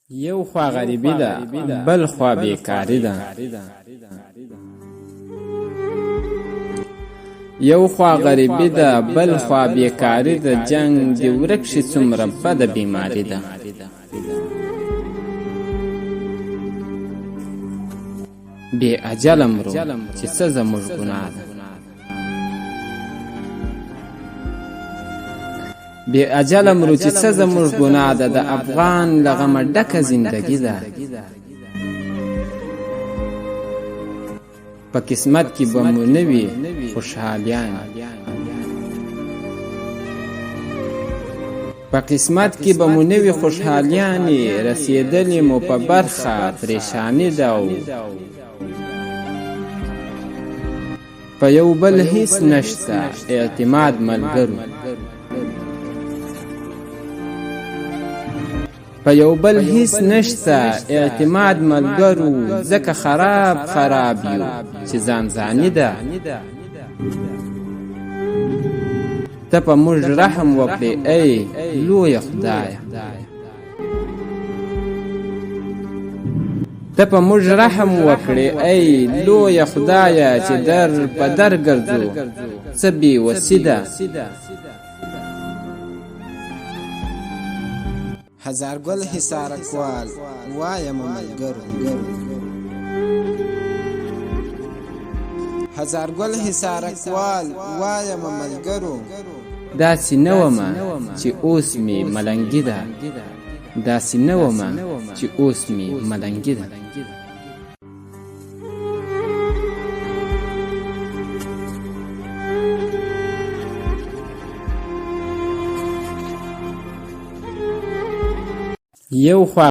یو خوا غریبی ده بل خوا بیکاری ده. یو خوا غریبی ده بل خوا بیکاری ده. جنگ دی ورک شي څومره بده بیماری ده. بی اجل مرو چې څه زموږ ګناه ده. بی اجل مرو چې څه زموږ ګناه ده. د افغان له غمه ډکه زندګي ده. په قسمت کې به مو نه وي خوشحالیان. په قسمت کې به مو نه وي خوشحالیانې. رسېدلې مو په برخه پریشاني ده. په یو بل هیڅ نشته اعتماد ملګرو. په یو بل هیڅ نشته اعتماد ملګرو. ځکه خراب یو چې ځانځاني ده. ته په موږ رحم وکړې ای لویه خدایه. ته په موږ رحم وکړې ای لویه خدایه. چې در په در ګرځو څه بې وسي ده. هزار ګل حصارکوال وایم ملګرو. هزار ګل حصارکوال وایم ملګرو. داسې نه ومه چې اوس مې ملنګي ده. داسې نه ومه چې اوس مې ملنګي ده. یو خوا